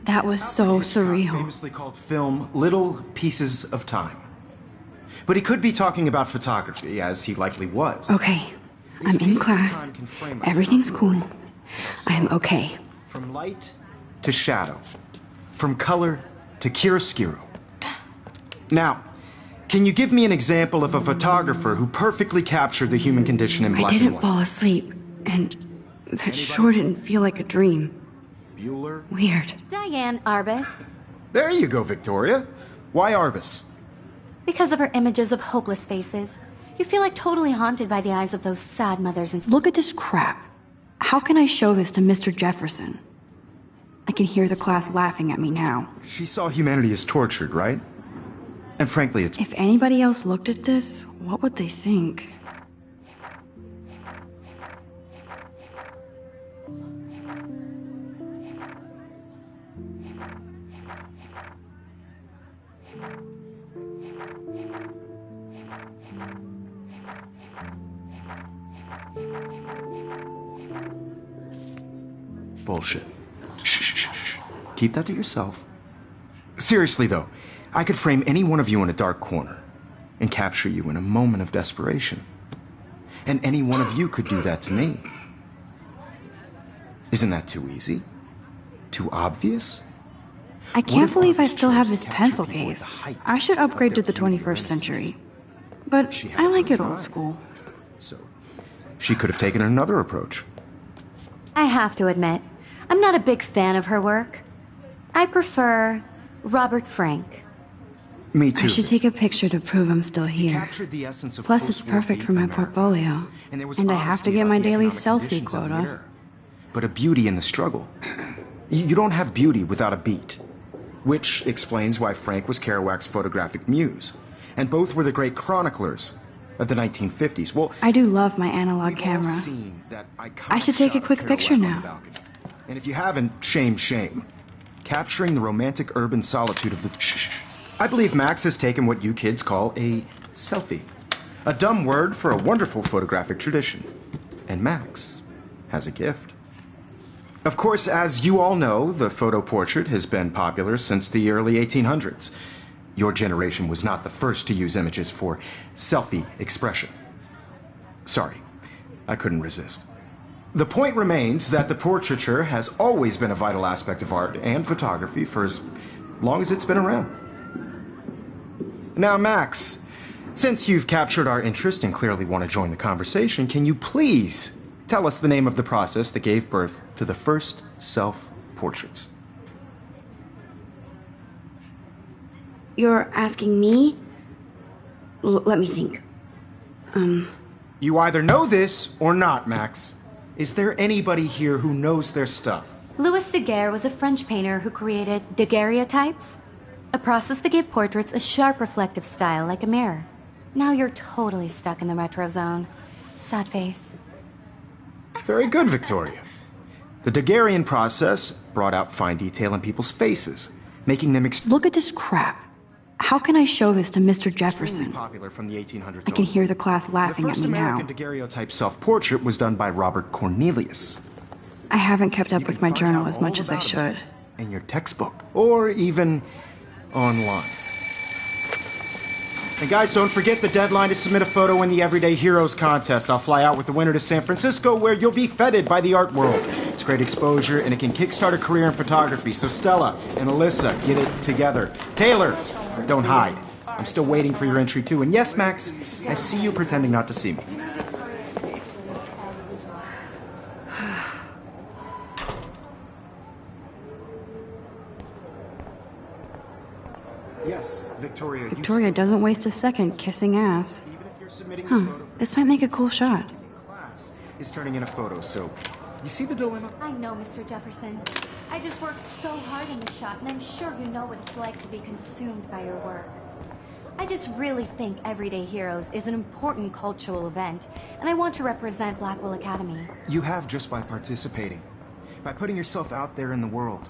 That was so surreal. Famously called film Little Pieces of Time. But he could be talking about photography, as he likely was. Okay, I'm in class. Everything's cool. I'm okay. From light to shadow. From color to chiaroscuro. Now, can you give me an example of a photographer who perfectly captured the human condition in black and I didn't white? fall asleep, and that sure didn't feel like a dream. Bueller? Weird. Diane Arbus. There you go, Victoria. Why Arbus? Because of her images of hopeless faces. You feel like totally haunted by the eyes of those sad mothers and... Look at this crap. How can I show this to Mr. Jefferson? I can hear the class laughing at me now. She saw humanity as tortured, right? And frankly, it's... If anybody else looked at this, what would they think? Bullshit. Shh. Keep that to yourself. Seriously, though, I could frame any one of you in a dark corner and capture you in a moment of desperation. And any one of you could do that to me. Isn't that too easy? Too obvious? I can't believe I still have this pencil case. I should upgrade to the 21st century. But I like it old school. So, she could have taken another approach. I have to admit, I'm not a big fan of her work. I prefer Robert Frank. Me too. I should take a picture to prove I'm still here. Captured the essence of Plus, it's post-war perfect for my America. portfolio. And there was And I have to honesty get about my the daily economic selfie conditions of the quota. era. But a beauty in the struggle. You don't have beauty without a beat. Which explains why Frank was Kerouac's photographic muse. And both were the great chroniclers of the 1950s. Well, I do love my analog we've all camera. seen that iconic I should take a shot of quick Kerouac picture on the now. balcony. And if you haven't, shame. Capturing the romantic urban solitude of the... Shh. I believe Max has taken what you kids call a selfie. A dumb word for a wonderful photographic tradition. And Max has a gift. Of course, as you all know, the photo portrait has been popular since the early 1800s. Your generation was not the first to use images for selfie expression. Sorry, I couldn't resist. The point remains that the portraiture has always been a vital aspect of art and photography for as long as it's been around. Now, Max, since you've captured our interest and clearly want to join the conversation, can you please tell us the name of the process that gave birth to the first self-portraits? You're asking me? Let me think. You either know this or not, Max. Is there anybody here who knows their stuff? Louis Daguerre was a French painter who created daguerreotypes, a process that gave portraits a sharp reflective style like a mirror. Now you're totally stuck in the retro zone. Sad face. Very good, Victoria. The Daguerrean process brought out fine detail in people's faces, making them Look at this crap. How can I show this to Mr. extremely Jefferson? popular from the 1800s. I can on. hear the class laughing The at first me now. American daguerreotype self-portrait was done by Robert Cornelius. I haven't kept up You with can my find journal out as much all as I about should. it in your textbook, or even online. And guys, don't forget the deadline to submit a photo in the Everyday Heroes contest. I'll fly out with the winner to San Francisco, where you'll be feted by the art world. It's great exposure, and it can kickstart a career in photography. So Stella and Alyssa, get it together. Taylor, don't hide. I'm still waiting for your entry, too. And yes, Max, I see you pretending not to see me. Yes, Victoria. you Victoria doesn't waste a second kissing ass. Even if you're submitting a Huh, photo for this might make a cool shot. class is turning in a photo, so you see the dilemma? I know, Mr. Jefferson. I just worked so hard in the shot, and I'm sure you know what it's like to be consumed by your work. I just really think Everyday Heroes is an important cultural event, and I want to represent Blackwell Academy. You have just by participating, by putting yourself out there in the world.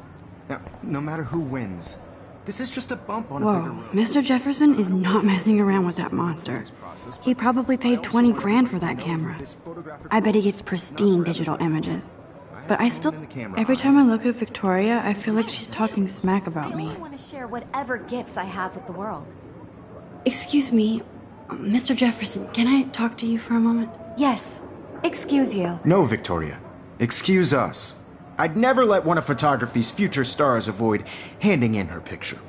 Now, no matter who wins, this is just a bump on a bigger Whoa, road. Mr. Jefferson is not messing around with that monster. He probably paid 20 grand for that camera. I bet he gets pristine digital images. but I still... Every time I look at Victoria, I feel like she's talking smack about I me. only want to share whatever gifts I have with the world. Excuse me, Mr. Jefferson, can I talk to you for a moment? Yes. Excuse you. No, Victoria. Excuse us. I'd never let one of photography's future stars avoid handing in her picture.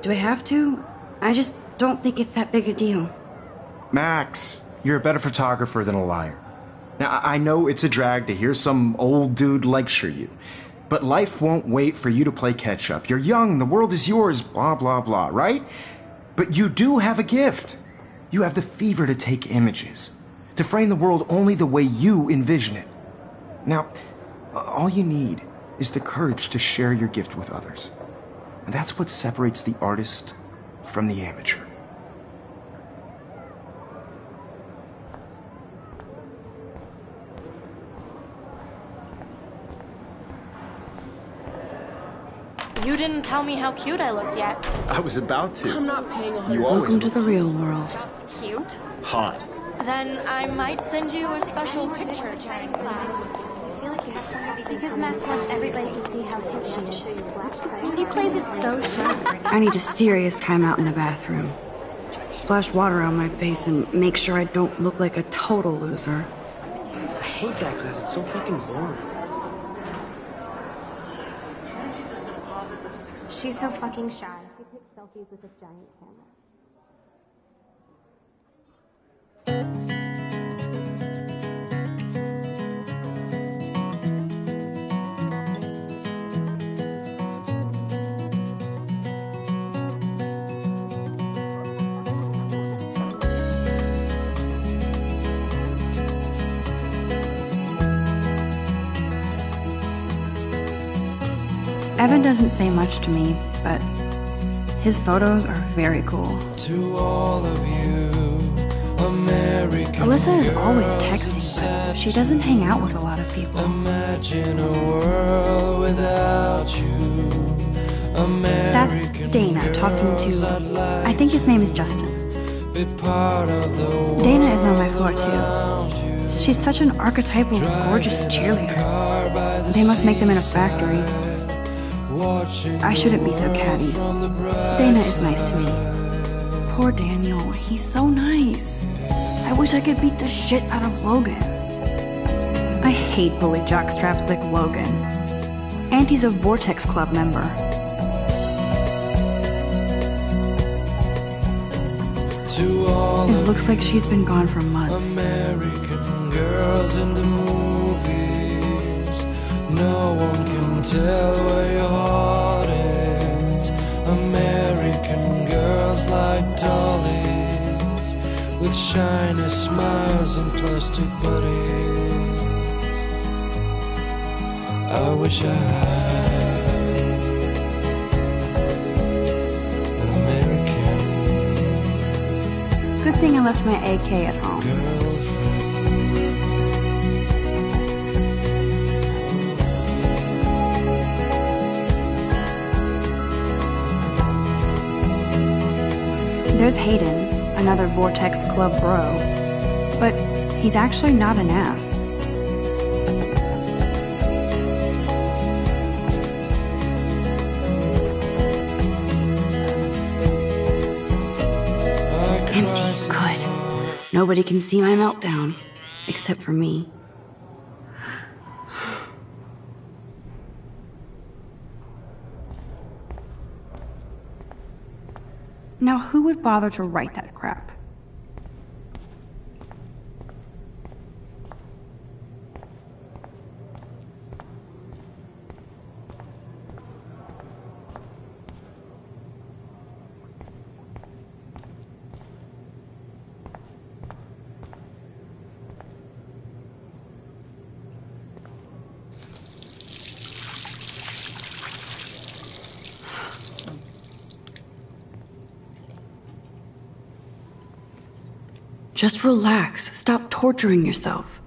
Do I have to? I just don't think it's that big a deal. Max, you're a better photographer than a liar. Now, I know it's a drag to hear some old dude lecture you, but life won't wait for you to play catch-up. You're young, the world is yours, blah, blah, blah, right? But you do have a gift. You have the fever to take images, to frame the world only the way you envision it. Now, all you need is the courage to share your gift with others. And that's what separates the artist from the amateur. You didn't tell me how cute I looked yet. I was about to. I'm not paying 100. You always Welcome to the real world. Just cute? hot. Then I might send you a special picture during class. Because Max wants everybody to see how hip she is. He plays it so sharp. I need a serious timeout in the bathroom. Splash water on my face and make sure I don't look like a total loser. I hate that class. It's so fucking boring. She's so fucking shy. She takes selfies with this giant camera. Evan doesn't say much to me, but his photos are very cool. To all of you, American Alyssa is always girls texting, and but she doesn't hang out with a lot of people. imagine a world without you. That's American Dana talking girls, I'd to... like I think his name is Justin. be part of the world Dana is on my floor too. around you. She's such an archetypal, gorgeous cheerleader. Car by the They must make them in a factory. watching I shouldn't be so catty. from the bright Dana is nice to me. Poor Daniel, he's so nice. I wish I could beat the shit out of Logan. I hate bully jockstraps like Logan. Auntie's a Vortex Club member. to all It looks like she's been gone for months. American girls in the movies. No one can tell where your heart is. American girls like dollies with shiny smiles and plastic bodies. I wish I had an American Good thing I left my AK at home. girlfriend. There's Hayden, another Vortex Club bro. But he's actually not an ass. Empty, good. Nobody can see my meltdown, except for me. Now, who would bother to write that crap? Just relax. Stop torturing yourself.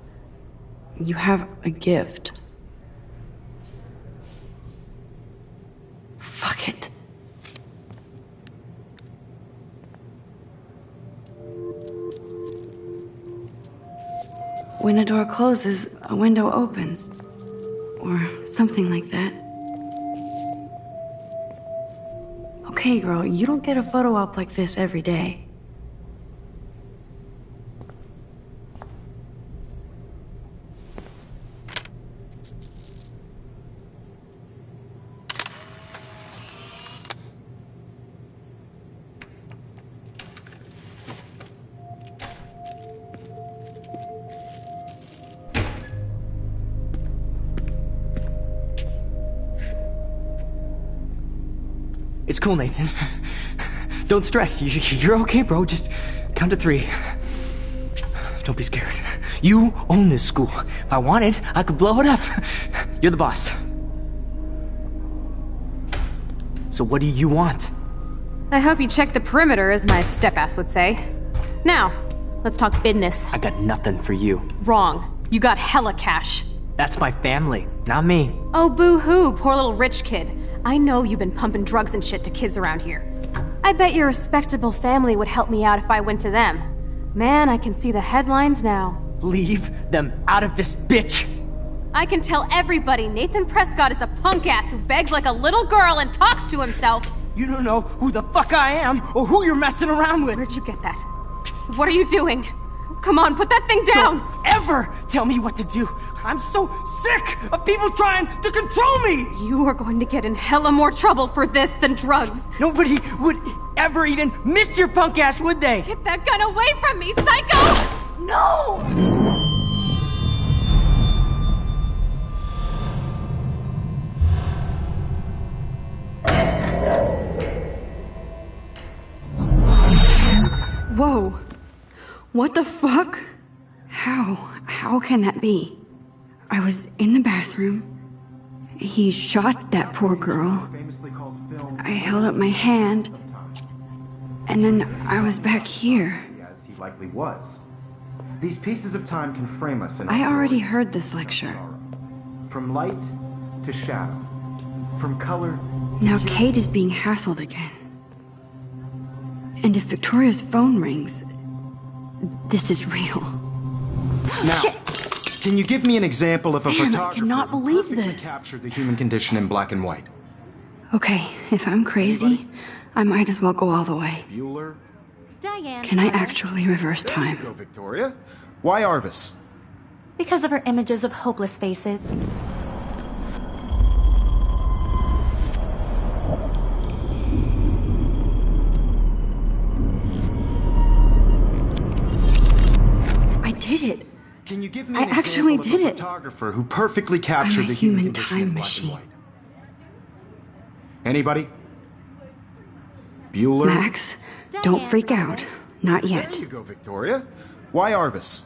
You have a gift. Fuck it. when a door closes, a window opens. Or something like that. Okay, girl, you don't get a photo op like this every day. It's cool, Nathan. Don't stress. You're okay, bro. Just count to 3. Don't be scared. You own this school. If I wanted, I could blow it up. You're the boss. So what do you want? I hope you checked the perimeter, as my step-ass would say. Now, let's talk business. I got nothing for you. Wrong. You got hella cash. That's my family, not me. Oh, boo-hoo, poor little rich kid. I know you've been pumping drugs and shit to kids around here. I bet your respectable family would help me out if I went to them. Man, I can see the headlines now. Leave them out of this bitch! I can tell everybody Nathan Prescott is a punk ass who begs like a little girl and talks to himself. You don't know who the fuck I am or who you're messing around with. Where'd you get that? What are you doing? Come on, put that thing down! Don't ever tell me what to do! I'm so sick of people trying to control me! You are going to get in hella more trouble for this than drugs. Nobody would ever even miss your punk ass, would they? Get that gun away from me, psycho! No! Whoa. What the fuck? How can that be? I was in the bathroom. He shot that poor girl. I held up my hand. And then I was back here. As he likely was. These pieces of time can frame us in I already heard this lecture. From light to shadow. From color. Now Kate is being hassled again. And if Victoria's phone rings, this is real. Now, Shit! Can you give me an example of a Damn, I photographer cannot who believe perfectly this. captured the human condition in black and white? Okay, if I'm crazy, I might as well go all the way. Bueller? Diane. Can I Arbus. actually reverse There you time? go, Victoria. Why Arbus? Because of her images of hopeless faces. I did it. Can you give me I an actually example did of a it. photographer who perfectly captured I'm a the human human condition time in black machine. and white? Anybody? Bueller? Max, don't freak out. Not yet. There you go, Victoria. Why Arbus?